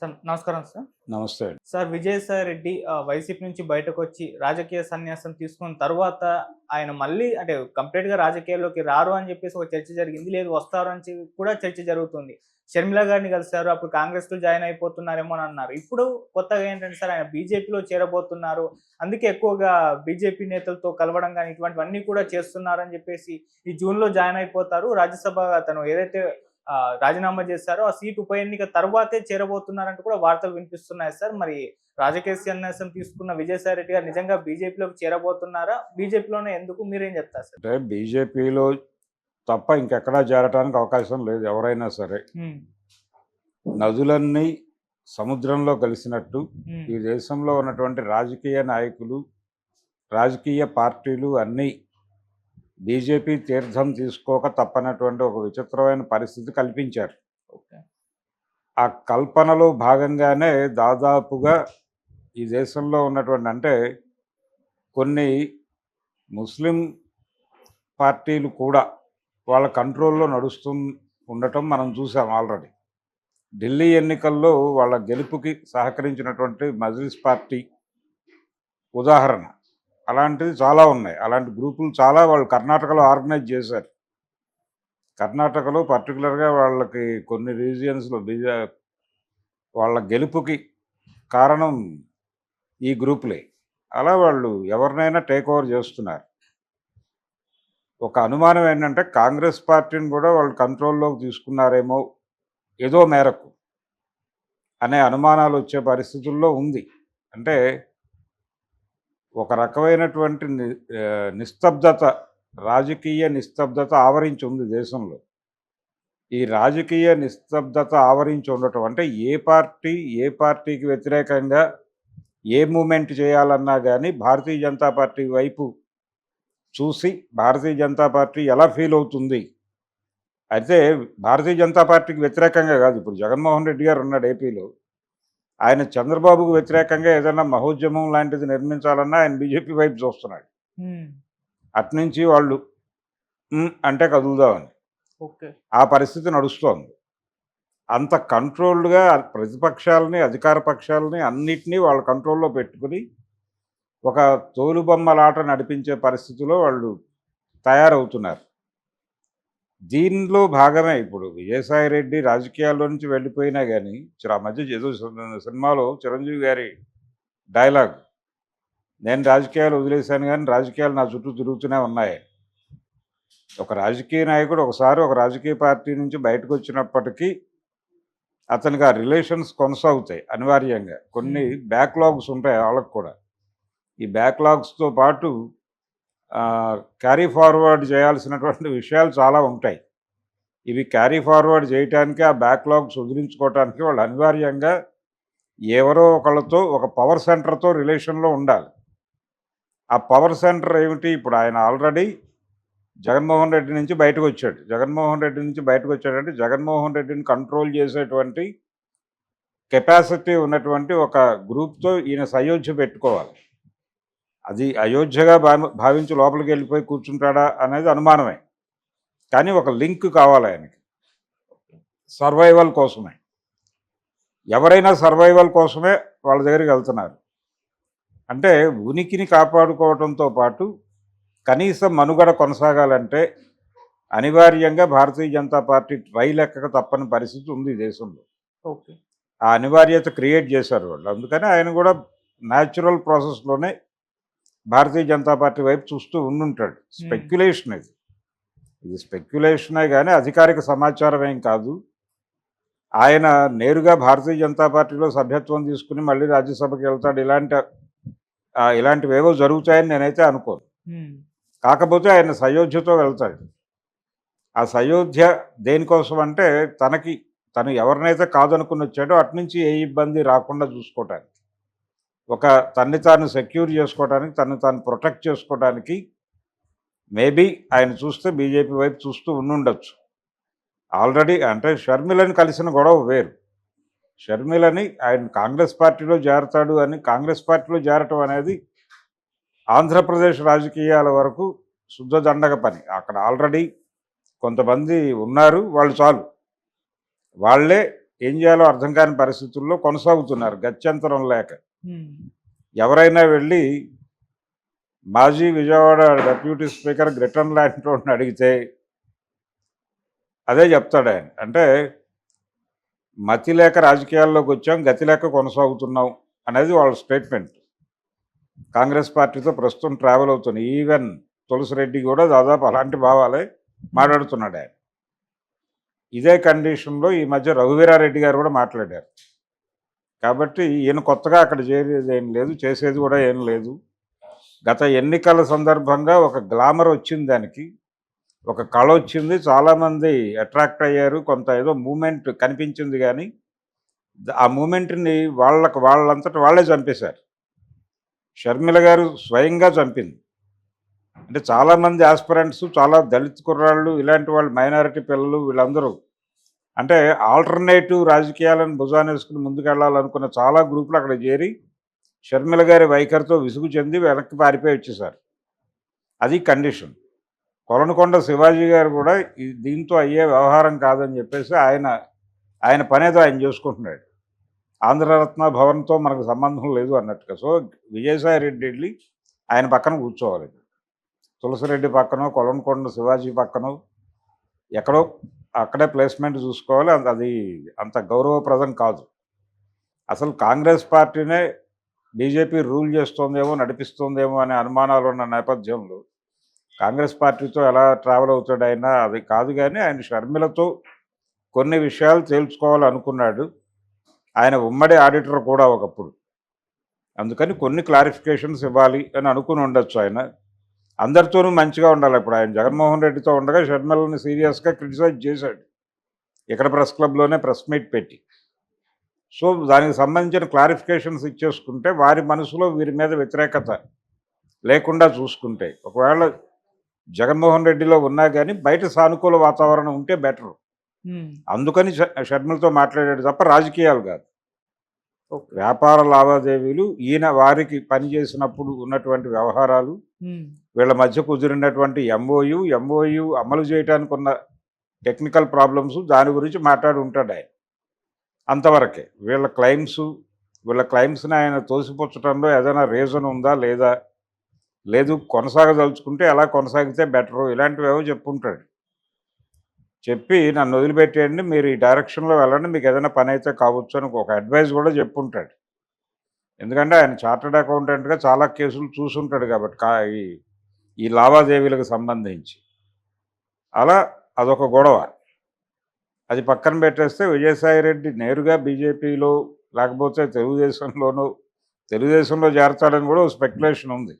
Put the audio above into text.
Sir నమస్కారం sir. నమస్తే అండి. సార్ విజయసాయి రెడ్డి వైసీపీ నుంచి బయటకొచ్చి రాజకీయ సన్యాసం తీసుకున్న తర్వాత ఆయన మళ్ళీ అంటే కంప్లీట్‌గా రాజకీయాల్లోకి రారు అని చెప్పేసి ఒక చర్చ జరిగింది. లేదు వస్తారు అని కూడా చర్చ జరుగుతుంది. షర్మిల గారిని కలిసారు. అప్పుడు కాంగ్రెస్‌లో జాయిన్ అయిపోతున్నారేమో అని అన్నారు. ఇప్పుడు కొత్తగా ఏంటంటే సార్ ఆయన బీజేపీలో చేరబోతున్నారు. అందుకే ఎక్కువగా బీజేపీ నేతలతో కలవడం గాని ఇటువంటివన్నీ కూడా చేస్తున్నారని చెప్పేసి ఈ జూన్‌లో జాయిన్ అయిపోతారు. రాజ్యసభ తను ఏదైతే రాజీనామా చేశారో ఆ సీట్ ఉప ఎన్నిక తర్వాతే చేరబోతున్నారంటూ కూడా వార్తలు వినిపిస్తున్నాయి సార్. మరి రాజకీయ సన్యాసం తీసుకున్న విజయసాయి రెడ్డి గారు నిజంగా బీజేపీలోకి చేరబోతున్నారా? బీజేపీలోనే ఎందుకు? మీరేం చెప్తారు సార్? అంటే బీజేపీలో తప్ప ఇంకెక్కడా చేరటానికి అవకాశం లేదు ఎవరైనా సరే. నదులన్నీ సముద్రంలో కలిసినట్టు ఈ దేశంలో ఉన్నటువంటి రాజకీయ నాయకులు, రాజకీయ పార్టీలు అన్నీ బీజేపీ తీర్థం తీసుకోక తప్పనటువంటి ఒక విచిత్రమైన పరిస్థితి కల్పించారు. ఆ కల్పనలో భాగంగానే దాదాపుగా ఈ దేశంలో ఉన్నటువంటి అంటే కొన్ని ముస్లిం పార్టీలు కూడా వాళ్ళ కంట్రోల్లో ఉండటం మనం చూసాం ఆల్రెడీ. ఢిల్లీ ఎన్నికల్లో వాళ్ళ గెలుపుకి సహకరించినటువంటి మజ్లిస్ పార్టీ ఉదాహరణ. అలాంటివి చాలా ఉన్నాయి. అలాంటి గ్రూపులు చాలా వాళ్ళు కర్ణాటకలో ఆర్గనైజ్ చేశారు. కర్ణాటకలో పర్టికులర్గా వాళ్ళకి కొన్ని రీజియన్స్లో వాళ్ళ గెలుపుకి కారణం ఈ గ్రూపులే. అలా వాళ్ళు ఎవరినైనా టేక్ ఓవర్ చేస్తున్నారు. ఒక అనుమానం ఏంటంటే కాంగ్రెస్ పార్టీని కూడా వాళ్ళు కంట్రోల్లోకి తీసుకున్నారేమో ఏదో మేరకు అనే అనుమానాలు వచ్చే పరిస్థితుల్లో ఉంది. అంటే ఒక రకమైనటువంటి నిస్తబ్దత, రాజకీయ నిస్తబ్దత ఆవరించి ఉంది దేశంలో. ఈ రాజకీయ నిస్తబ్దత ఆవరించి ఉండటం అంటే ఏ పార్టీకి వ్యతిరేకంగా ఏ మూమెంట్ చేయాలన్నా కానీ భారతీయ జనతా పార్టీ వైపు చూసి భారతీయ జనతా పార్టీ ఎలా ఫీల్ అవుతుంది. అయితే భారతీయ జనతా పార్టీకి వ్యతిరేకంగా కాదు. ఇప్పుడు జగన్మోహన్ రెడ్డి గారు ఉన్నాడు ఏపీలో. ఆయన చంద్రబాబుకు వ్యతిరేకంగా ఏదైనా మహోద్యమం లాంటిది నిర్మించాలన్నా ఆయన బీజేపీ వైపు చూస్తున్నాడు. అట్నుంచి వాళ్ళు అంటే కదులుదామని ఆ పరిస్థితి నడుస్తోంది. అంత కంట్రోల్డ్గా ప్రతిపక్షాలని, అధికార పక్షాలని అన్నిటినీ వాళ్ళ కంట్రోల్లో పెట్టుకుని ఒక తోలుబొమ్మలాట నడిపించే పరిస్థితిలో వాళ్ళు తయారవుతున్నారు. దీనిలో భాగమే ఇప్పుడు విజయసాయి రెడ్డి రాజకీయాల్లో నుంచి వెళ్ళిపోయినా కానీ ఆ మధ్య ఏదో సినిమాలో చిరంజీవి గారి డైలాగ్, నేను రాజకీయాలు వదిలేశాను కానీ రాజకీయాలు నా చుట్టూ తిరుగుతూనే ఉన్నాయి. ఒక రాజకీయ నాయకుడు ఒకసారి ఒక రాజకీయ పార్టీ నుంచి బయటకు వచ్చినప్పటికీ అతనికి ఆ రిలేషన్స్ కొనసాగుతాయి అనివార్యంగా. కొన్ని బ్యాక్లాగ్స్ ఉంటాయి వాళ్ళకు కూడా. ఈ బ్యాక్లాగ్స్తో పాటు క్యారీ ఫార్వర్డ్ చేయాల్సినటువంటి విషయాలు చాలా ఉంటాయి. ఇవి క్యారీ ఫార్వర్డ్ చేయటానికి, ఆ బ్యాక్లాగ్స్ వదిలించుకోవటానికి వాళ్ళు అనివార్యంగా ఎవరో ఒకళ్ళతో ఒక పవర్ సెంటర్తో రిలేషన్లో ఉండాలి. ఆ పవర్ సెంటర్ ఏమిటి? ఇప్పుడు ఆయన ఆల్రెడీ జగన్మోహన్ రెడ్డి నుంచి బయటకు వచ్చాడు. జగన్మోహన్ రెడ్డి నుంచి బయటకు వచ్చాడంటే జగన్మోహన్ రెడ్డిని కంట్రోల్ చేసేటువంటి కెపాసిటీ ఉన్నటువంటి ఒక గ్రూప్తో ఈయన సయోధ్య పెట్టుకోవాలి. అది అయోధ్యగా భావించి లోపలికి వెళ్ళిపోయి కూర్చుంటాడా అనేది అనుమానమే. కానీ ఒక లింక్ కావాలి ఆయనకి, సర్వైవల్ కోసమే. ఎవరైనా సర్వైవల్ కోసమే వాళ్ళ దగ్గరికి వెళ్తున్నారు. అంటే ఉనికిని కాపాడుకోవడంతో పాటు కనీసం మనుగడ కొనసాగాలంటే అనివార్యంగా భారతీయ జనతా పార్టీ రైలు ఎక్కక తప్పని పరిస్థితి ఉంది దేశంలో. ఆ అనివార్యత క్రియేట్ చేశారు వాళ్ళు. అందుకని ఆయన కూడా న్యాచురల్ ప్రాసెస్లోనే భారతీయ జనతా పార్టీ వైపు చూస్తూ ఉండుంటాడు. స్పెక్యులేషన్ ఇది స్పెక్యులేషనే కానీ అధికారిక సమాచారం ఏం కాదు. ఆయన నేరుగా భారతీయ జనతా పార్టీలో సభ్యత్వం తీసుకుని మళ్ళీ రాజ్యసభకి వెళ్తాడు, ఇలాంటివేవో జరుగుతాయని నేనైతే అనుకోను. కాకపోతే ఆయన సయోధ్యతో వెళ్తాడు. ఆ సయోధ్య దేనికోసం అంటే తను ఎవరినైతే కాదనుకుని వచ్చాడో అట్నుంచి ఏ ఇబ్బంది రాకుండా చూసుకోవటానికి, ఒక తన్ని తాను సెక్యూర్ చేసుకోవడానికి, తను తాను ప్రొటెక్ట్ చేసుకోవడానికి మేబీ ఆయన చూస్తే బీజేపీ వైపు చూస్తూ ఉండుండొచ్చు. ఆల్రెడీ అంటే షర్మిలని కలిసిన గొడవ వేరు. షర్మిలని ఆయన కాంగ్రెస్ పార్టీలో చేరతాడు అని, కాంగ్రెస్ పార్టీలో చేరటం అనేది ఆంధ్రప్రదేశ్ రాజకీయాల వరకు శుద్ధ దండగ పని. అక్కడ ఆల్రెడీ కొంతమంది ఉన్నారు, వాళ్ళు చాలు. వాళ్ళే ఏం చేయాలో అర్థం కాని పరిస్థితుల్లో కొనసాగుతున్నారు గత్యంతరం లేక. ఉమ్, ఎవరైనా వెళ్ళి మాజీ విజయవాడ డెప్యూటీ స్పీకర్ గ్రిటన్ లాంటి వాడిని అడిగితే అదే చెప్తాడు ఆయన. అంటే మతి లేక రాజకీయాల్లోకి వచ్చాం, గతి లేక కొనసాగుతున్నాం అనేది వాళ్ళ స్టేట్మెంట్. కాంగ్రెస్ పార్టీతో ప్రస్తుతం ట్రావెల్ అవుతుంది. ఈవెన్ తులసిరెడ్డి కూడా దాదాపు అలాంటి భావాలే మాట్లాడుతున్నాడు ఆయన. ఇదే కండిషన్లో ఈ మధ్య రఘువీరారెడ్డి గారు కూడా మాట్లాడారు. కాబట్టి ఈయన కొత్తగా అక్కడ చేరేది ఏం లేదు, చేసేది కూడా ఏం లేదు. గత ఎన్నికల సందర్భంగా ఒక గ్లామర్ వచ్చింది, దానికి ఒక కళ వచ్చింది, చాలామంది అట్రాక్ట్ అయ్యారు, కొంత ఏదో మూమెంట్ కనిపించింది. కానీ ఆ మూమెంట్ని వాళ్ళంతట వాళ్ళే చంపేశారు. షర్మిల గారు స్వయంగా చంపింది. అంటే చాలామంది ఆస్పిరెంట్స్, చాలా దళిత్ కుర్రాళ్ళు, ఇలాంటి వాళ్ళు, మైనారిటీ పిల్లలు, వీళ్ళందరూ అంటే ఆల్టర్నేటివ్ రాజకీయాలను భుజానేసుకుని ముందుకెళ్లాలనుకున్న చాలా గ్రూపులు అక్కడ చేరి షర్మిల గారి వైఖరితో విసుగు చెంది వెనక్కి పారిపోయి వచ్చేసారు. అది కండిషన్. కొలనుకొండ శివాజీ గారు కూడా దీంతో అయ్యే వ్యవహారం కాదని చెప్పేసి ఆయన పనేదో ఆయన చేసుకుంటున్నాడు. ఆంధ్రరత్న భవన్తో మనకు సంబంధం లేదు అన్నట్టుగా. సో విజయసాయి రెడ్డి వెళ్ళి ఆయన పక్కన కూర్చోవాలి. తులసిరెడ్డి పక్కనో, కొలనుకొండ శివాజీ పక్కనో ఎక్కడో అక్కడే ప్లేస్మెంట్ చూసుకోవాలి. అది అంత గౌరవప్రదం కాదు. అసలు కాంగ్రెస్ పార్టీనే బీజేపీ రూల్ చేస్తోందేమో, నడిపిస్తోందేమో అనే అనుమానాలు ఉన్న నేపథ్యంలో కాంగ్రెస్ పార్టీతో ఎలా ట్రావెల్ అవుతాడు ఆయన, అది కాదు. కానీ ఆయన షర్మిలతో కొన్ని విషయాలు తేల్చుకోవాలనుకున్నాడు. ఆయన ఉమ్మడి ఆడిటర్ కూడా ఒకప్పుడు, అందుకని కొన్ని క్లారిఫికేషన్స్ ఇవ్వాలి అని అనుకుని ఉండొచ్చు. ఆయన అందరితోనూ మంచిగా ఉండాలి. ఇప్పుడు ఆయన జగన్మోహన్ రెడ్డితో ఉండగా షర్మిలని సీరియస్గా క్రిటిసైజ్ చేశాడు ఇక్కడ ప్రెస్ క్లబ్లోనే ప్రెస్ మీట్ పెట్టి. సో దానికి సంబంధించిన క్లారిఫికేషన్స్ ఇచ్చేసుకుంటే వారి మనసులో వీరి మీద వ్యతిరేకత లేకుండా చూసుకుంటే, ఒకవేళ జగన్మోహన్ రెడ్డిలో ఉన్నా కానీ బయట సానుకూల వాతావరణం ఉంటే బెటరు. అందుకని షర్మిలతో మాట్లాడాడు తప్ప రాజకీయాలు కాదు. వ్యాపార లావాదేవీలు, ఈయన వారికి పనిచేసినప్పుడు ఉన్నటువంటి వ్యవహారాలు, వీళ్ళ మధ్య కుదిరినటువంటి ఎంఓయు అమలు చేయడానికి ఉన్న టెక్నికల్ ప్రాబ్లమ్స్, దాని గురించి మాట్లాడి ఉంటాడు ఆయన. అంతవరకే. వీళ్ళ క్లైమ్స్ని ఆయన తోసిపుచ్చడంలో ఏదైనా రీజన్ ఉందా లేదా, లేదు కొనసాగదలుచుకుంటే ఎలా కొనసాగితే బెటరు, ఇలాంటివేవో చెప్పుంటాడు. చెప్పి నన్ను వదిలిపెట్టేయండి, మీరు ఈ డైరెక్షన్లో వెళ్ళండి, మీకు ఏదైనా పని అయితే కావచ్చు అని ఒక అడ్వైస్ కూడా చెప్పుంటాడు. ఎందుకంటే ఆయన చార్టర్డ్ అకౌంటెంట్గా చాలా కేసులు చూసుంటాడు కాబట్టి ఈ లావాదేవీలకు సంబంధించి. అలా అదొక గొడవ. అది పక్కన పెట్టేస్తే విజయసాయి రెడ్డి నేరుగా బీజేపీలో లేకపోతే తెలుగుదేశంలో చేరతాడని కూడా స్పెక్యులేషన్ ఉంది.